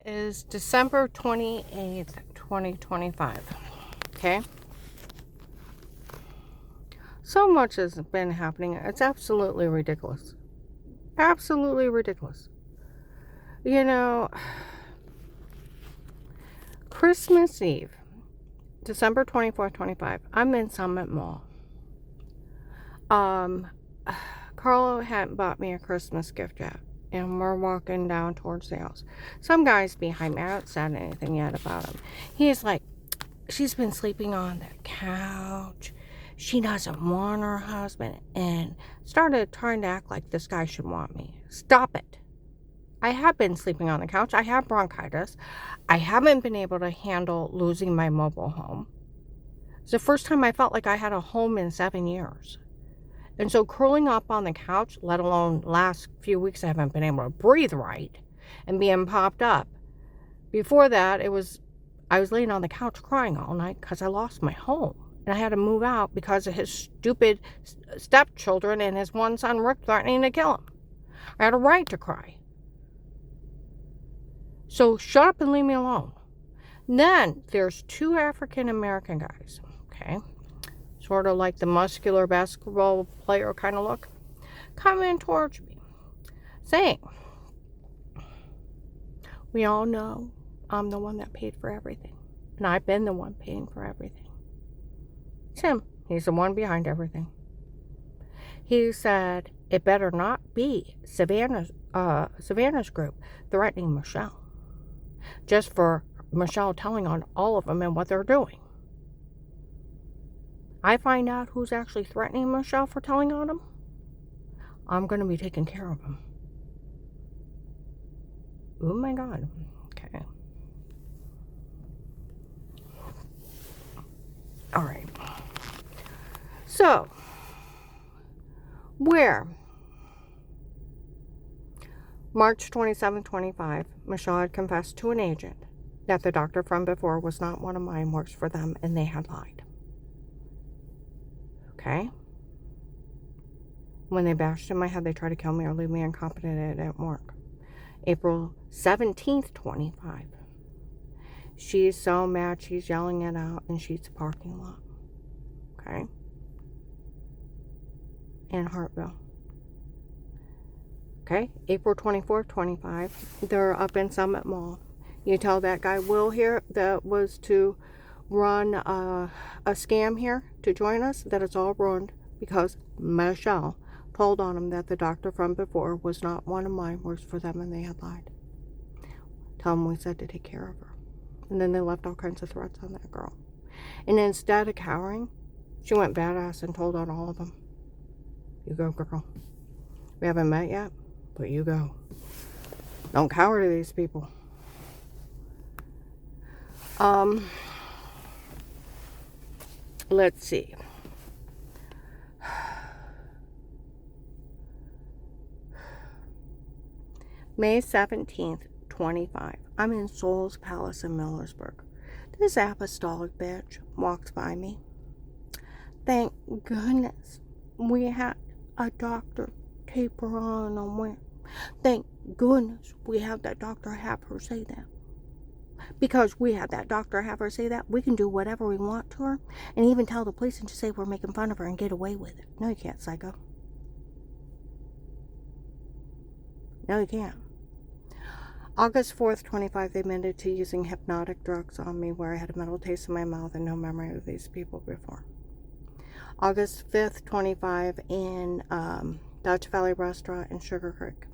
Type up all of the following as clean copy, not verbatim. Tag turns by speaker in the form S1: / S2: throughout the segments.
S1: is December 28th, 2025. Okay? So much has been happening. It's absolutely ridiculous. Absolutely ridiculous. You know, Christmas Eve, December 24th, 25. I'm in Summit Mall. Carlo hadn't bought me a Christmas gift yet. And we're walking down towards the house. Some guy's behind me. I haven't said anything yet about him. He's like, she's been sleeping on the couch. She doesn't want her husband. And started trying to act like this guy should want me. Stop it. I have been sleeping on the couch. I have bronchitis. I haven't been able to handle losing my mobile home. It's the first time I felt like I had a home in 7 years. And so curling up on the couch, let alone last few weeks, I haven't been able to breathe right and being popped up. Before that, I was laying on the couch crying all night because I lost my home. And I had to move out because of his stupid stepchildren and his one son, Rick, threatening to kill him. I had a right to cry. So shut up and leave me alone. Then there's two African American guys, okay? Sort of like the muscular basketball player kind of look, coming towards me, saying, we all know I'm the one that paid for everything. And I've been the one paying for everything. It's him. He's the one behind everything. He said, it better not be Savannah's group threatening Michelle. Just for Michelle telling on all of them and what they're doing. I find out who's actually threatening Michelle for telling on him, I'm going to be taking care of him. Oh my God. Okay. All right. So, where? March 27, 25, Michelle had confessed to an agent that the doctor from before was not one of mine, works for them, and they had lied. Okay? When they bashed in my head, they tried to kill me or leave me incompetent, it didn't work. April 17th, 25. She's so mad, she's yelling it out, and she's the parking lot. Okay? In Hartville. Okay? April 24th, 25. They're up in Summit Mall. You tell that guy Will here that was to run a scam here to join us, that it's all ruined because Michelle told on him that the doctor from before was not one of mine, works for them, and they had lied. Tell him we said to take care of her. And then they left all kinds of threats on that girl. And instead of cowering, she went badass and told on all of them. You go, girl. We haven't met yet, but you go. Don't cower to these people. Let's see. May 17th, 25. I'm in Souls Palace in Millersburg. This apostolic bitch walks by me. Thank goodness we had a doctor tape her on when. Thank goodness we have that doctor have her say that. Because we had that doctor have her say that, we can do whatever we want to her and even tell the police and just say we're making fun of her and get away with it. No, you can't, psycho. No, you can't. August 4th, 25, they admitted to using hypnotic drugs on me where I had a metal taste in my mouth and no memory of these people before. August 5th, 25, in Dutch Valley Restaurant in Sugar Creek.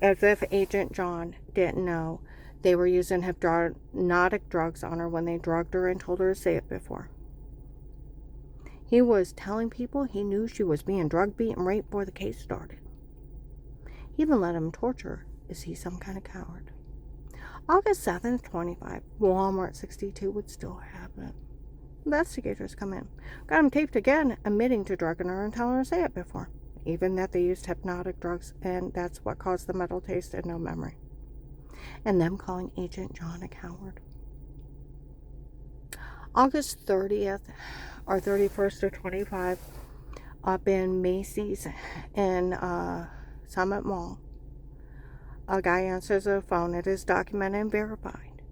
S1: As if Agent John didn't know, they were using hypnotic drugs on her when they drugged her and told her to say it before. He was telling people he knew she was being drugged, beat, and raped before the case started. He even let him torture her. Is he some kind of coward? August 7th, 25, Walmart 62 would still happen. Investigators come in. Got him taped again, admitting to drugging her and telling her to say it before. Even that they used hypnotic drugs, and that's what caused the metal taste and no memory. And them calling Agent John a coward. August 30th or 31st or 25, up in Macy's in Summit Mall. A guy answers the phone. It is documented and verified.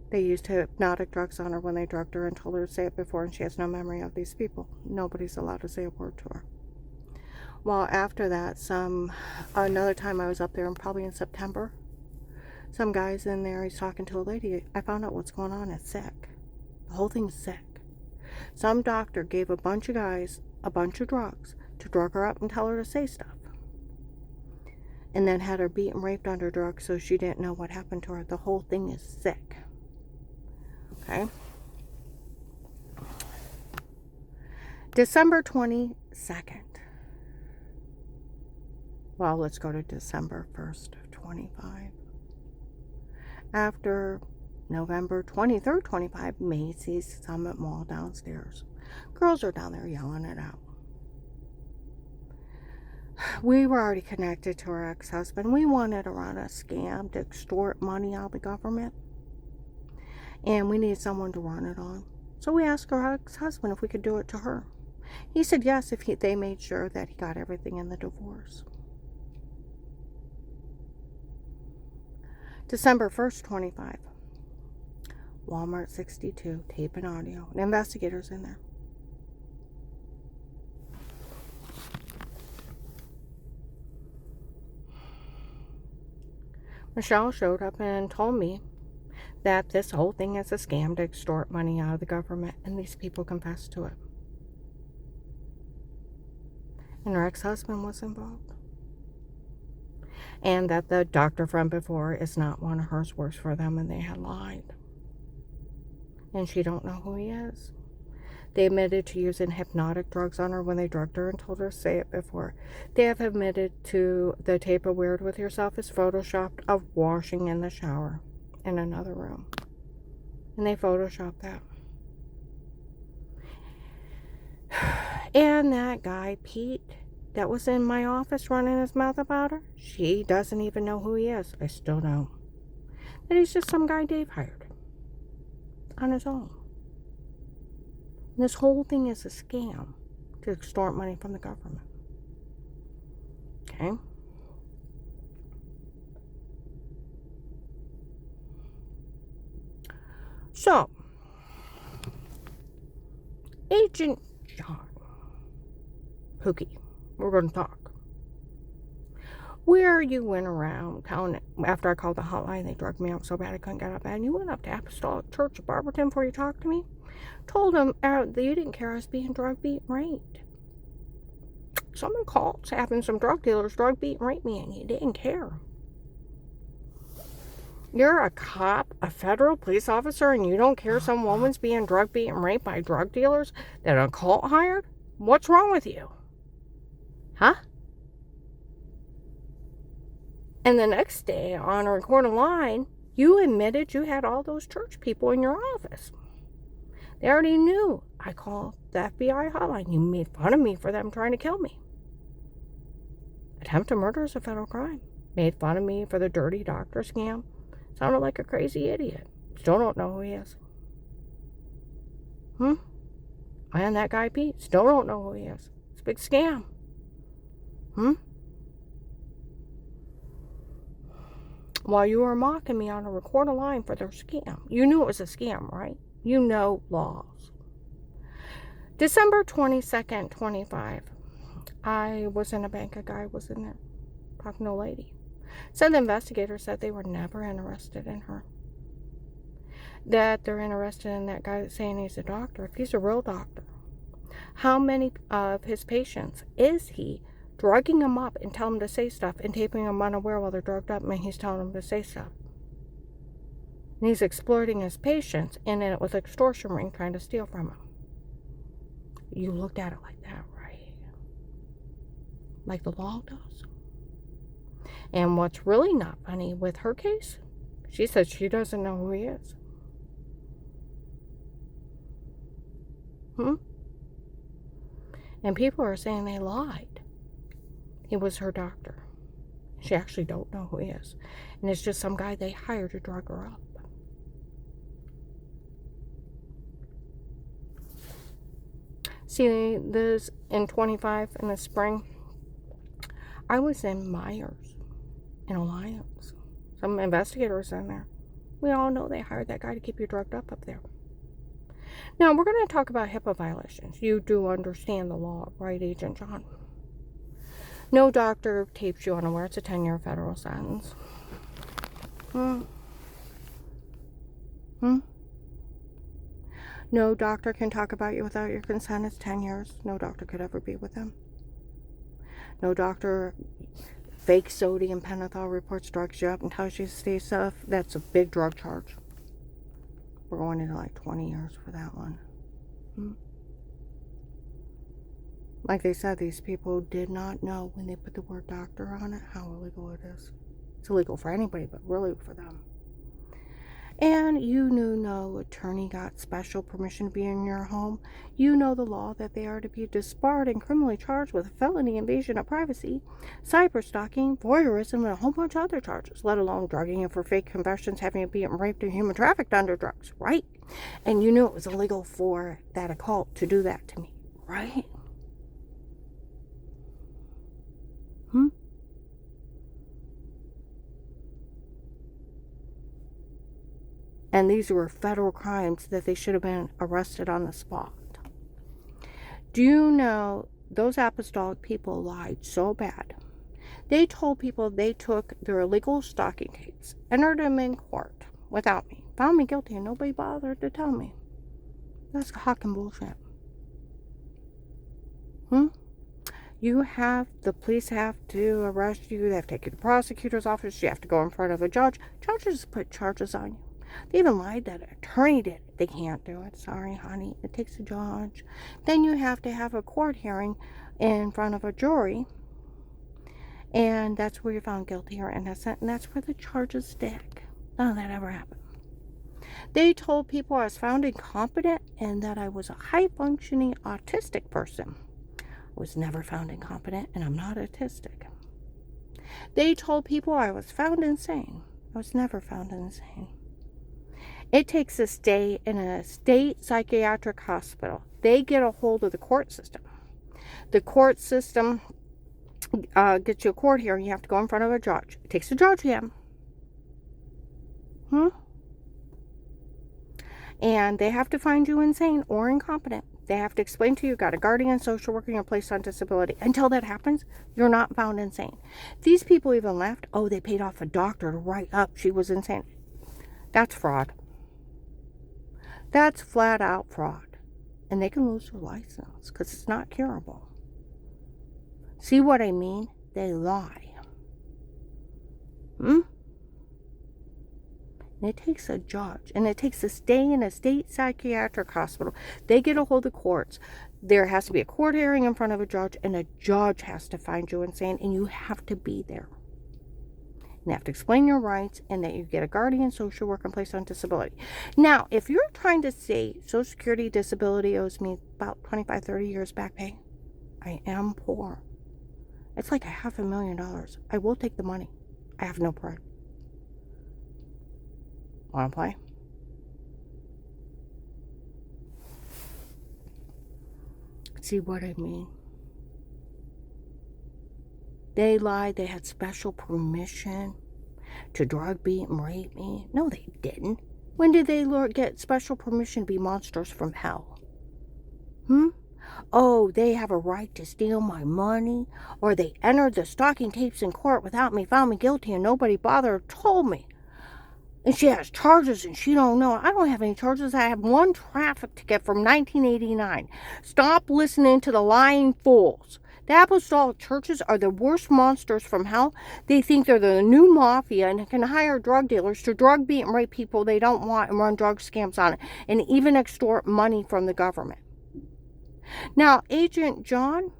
S1: They used hypnotic drugs on her when they drugged her and told her to say it before, and she has no memory of these people. Nobody's allowed to say a word to her. Well, after that, another time I was up there, and probably in September, some guy's in there, he's talking to a lady. I found out what's going on. It's sick. The whole thing's sick. Some doctor gave a bunch of guys a bunch of drugs to drug her up and tell her to say stuff. And then had her beat and raped under drugs so she didn't know what happened to her. The whole thing is sick. Okay? December 22nd. Well, let's go to December 1st of 25. After November 23rd, 25, Macy's Summit Mall downstairs. Girls are down there yelling it out. We were already connected to her ex-husband. We wanted to run a scam to extort money out of the government. And we needed someone to run it on. So we asked her ex-husband if we could do it to her. He said yes if they made sure that he got everything in the divorce. December 1st, 25. Walmart 62, tape and audio. An investigator's in there. Michelle showed up and told me that this whole thing is a scam to extort money out of the government, and these people confessed to it. And her ex-husband was involved. And that the doctor from before is not one of hers, works for them, and they had lied. And she don't know who he is. They admitted to using hypnotic drugs on her when they drugged her and told her to say it before. They have admitted to the tape of Weird With Yourself is photoshopped of washing in the shower in another room. And they photoshopped that. And that guy, Pete, that was in my office running his mouth about her, she doesn't even know who he is. I still don't. That he's just some guy Dave hired on his own. And this whole thing is a scam to extort money from the government. Okay? So, Agent John Pookie, we're going to talk. Where you went around telling, after I called the hotline, they drugged me out so bad I couldn't get up, and you went up to Apostolic Church of Barberton before you talked to me, told them that you didn't care I was being drug, beat, and raped. Someone called having some drug dealers drug, beat, and rape me, and you didn't care. You're a cop, a federal police officer, and you don't care some woman's being drug, beat, and raped by drug dealers that a cult hired? What's wrong with you? Huh? And the next day, on a recorded line, you admitted you had all those church people in your office. They already knew I called the FBI hotline. You made fun of me for them trying to kill me. Attempted murder is a federal crime. Made fun of me for the dirty doctor scam. Sounded like a crazy idiot. Still don't know who he is. And that guy Pete, still don't know who he is. It's a big scam. While you were mocking me on a recorded line for their scam. You knew it was a scam, right? You know laws. December 22nd, 25. I was in a bank. A guy was in there talking to a lady. Said the investigator said they were never interested in her. That they're interested in that guy that's saying he's a doctor. If he's a real doctor, how many of his patients is he drugging them up and telling them to say stuff and taping them unaware while they're drugged up and he's telling them to say stuff? And he's exploiting his patients and in it with extortion ring trying to steal from them. You looked at it like that, right? Like the law does. And what's really not funny with her case, she says she doesn't know who he is. And people are saying they lied. He was her doctor. She actually don't know who he is. And it's just some guy they hired to drug her up. See, this in 25 in the spring, I was in Myers in Alliance. Some investigators in there. We all know they hired that guy to keep you drugged up there. Now, we're going to talk about HIPAA violations. You do understand the law, right, Agent John? No doctor tapes you unaware. It's a 10-year federal sentence. No doctor can talk about you without your consent. It's 10 years. No doctor could ever be with them. No doctor fake sodium pentothal reports drugs you up and tells you to stay safe. That's a big drug charge. We're going into like 20 years for that one. Like they said, these people did not know when they put the word doctor on it how illegal it is. It's illegal for anybody, but really for them. And you knew no attorney got special permission to be in your home. You know the law that they are to be disbarred and criminally charged with felony invasion of privacy, cyberstalking, voyeurism, and a whole bunch of other charges, let alone drugging and for fake confessions, having it being raped and human trafficked under drugs, right? And you knew it was illegal for that occult to do that to me, right? And these were federal crimes that they should have been arrested on the spot. Do you know those apostolic people lied so bad? They told people they took their illegal stalking tapes, entered them in court without me, found me guilty, and nobody bothered to tell me. That's hawking bullshit. The police have to arrest you. They have to take you to the prosecutor's office. You have to go in front of a judge. Judges put charges on you. They even lied that an attorney did it. They can't do it. Sorry, honey. It takes a judge. Then you have to have a court hearing in front of a jury. And that's where you're found guilty or innocent. And that's where the charges stick. None of that ever happened. They told people I was found incompetent and that I was a high-functioning autistic person. I was never found incompetent, and I'm not autistic. They told people I was found insane. I was never found insane. It takes a stay in a state psychiatric hospital. They get a hold of the court system. The court system gets you a court hearing. You have to go in front of a judge. It takes a judge again. And they have to find you insane or incompetent. They have to explain to you, got a guardian, social worker, you're placed on disability. Until that happens, you're not found insane. These people even left. Oh, they paid off a doctor to write up she was insane. That's fraud. That's flat out fraud. And they can lose their license because it's not curable. See what I mean? They lie. And it takes a judge, and it takes a stay in a state psychiatric hospital. They get a hold of the courts. There has to be a court hearing in front of a judge, and a judge has to find you insane, and you have to be there. And you have to explain your rights, and that you get a guardian, social worker, and placed on disability. Now, if you're trying to say Social Security disability owes me about 25, 30 years back pay, I am poor. It's like $500,000. I will take the money. I have no pride. Want to play? See what I mean? They lied. They had special permission to drug, beat, and rape me. No, they didn't. When did they get special permission to be monsters from hell? Oh, they have a right to steal my money? Or they entered the stalking tapes in court without me, found me guilty, and nobody bothered or told me. And she has charges and she don't know. I don't have any charges. I have one traffic ticket from 1989. Stop listening to the lying fools. The apostolic churches are the worst monsters from hell. They think they're the new mafia and can hire drug dealers to drug, beat, and rape people they don't want and run drug scams on it, and even extort money from the government. Now, Agent John,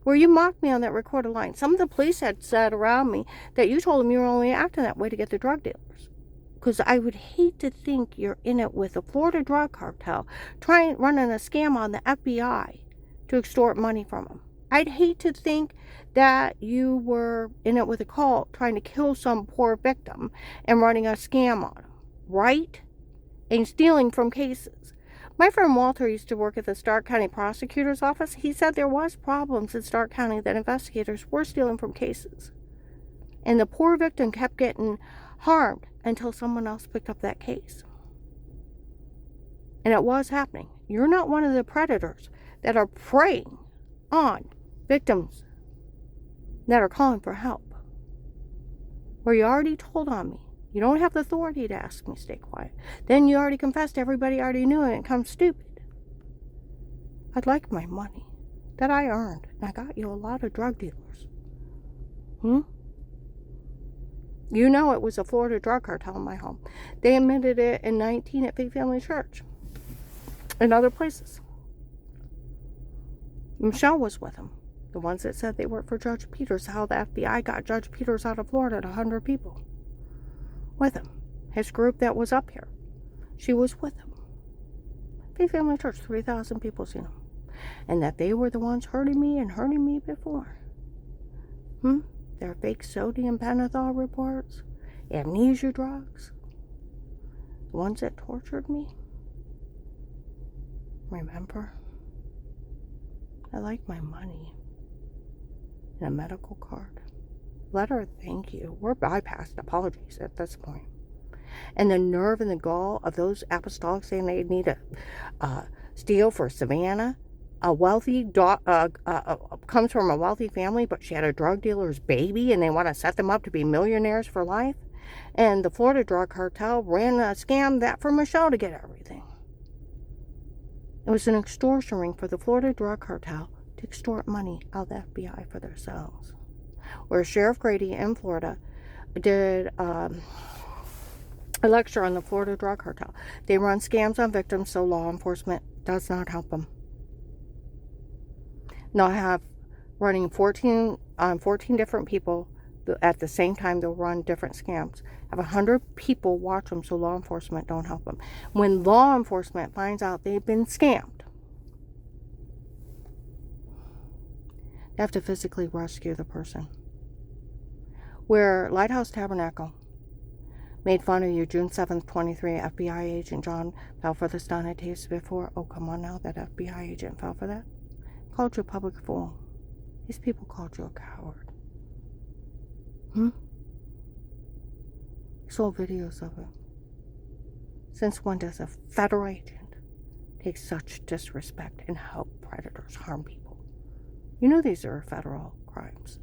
S1: where you mocked me on that recorded line, some of the police had said around me that you told them you were only acting that way to get the drug dealers. Because I would hate to think you're in it with the Florida drug cartel, running a scam on the FBI to extort money from them. I'd hate to think that you were in it with a cult trying to kill some poor victim and running a scam on them, right? And stealing from cases. My friend Walter used to work at the Stark County Prosecutor's Office. He said there was problems in Stark County that investigators were stealing from cases And the poor victim kept getting harmed until someone else picked up that case. And it was happening. You're not one of the predators that are preying on victims that are calling for help. Where you already told on me. You don't have the authority to ask me to stay quiet. Then you already confessed, everybody already knew, and it comes stupid. I'd like my money that I earned. And I got you a lot of drug dealers. You know it was a Florida drug cartel in my home. They admitted it in 19 at Faith Family Church. And other places. Michelle was with them. The ones that said they worked for Judge Peters. How the FBI got Judge Peters out of Florida to 100 people. With him. His group that was up here. She was with him. Faith Family Church, 3,000 people seen him. And that they were the ones hurting me before. Their fake sodium pentothal reports. Amnesia drugs. The ones that tortured me. Remember? I like my money. And a medical card. Letter of thank you. We're bypassed apologies at this point. And the nerve and the gall of those apostolics saying they need a steal for Savannah. A wealthy comes from a wealthy family, but she had a drug dealer's baby, and they want to set them up to be millionaires for life. And the Florida drug cartel ran a scam that for Michelle to get everything. It was an extortion ring for the Florida drug cartel to extort money out of the FBI for themselves. Where Sheriff Grady in Florida did a lecture on the Florida drug cartel. They run scams on victims, so law enforcement does not help them. They'll have running 14 different people at the same time. They'll run different scams. Have 100 people watch them, so law enforcement don't help them. When law enforcement finds out they've been scammed, they have to physically rescue the person. Where Lighthouse Tabernacle made fun of you June 7th, 23, FBI agent John fell for the stun I tasted before. Oh, come on now, that FBI agent fell for that. Called you a public fool. These people called you a coward. Saw videos of it. Since when does a federal agent take such disrespect and help predators harm people? You know these are federal crimes.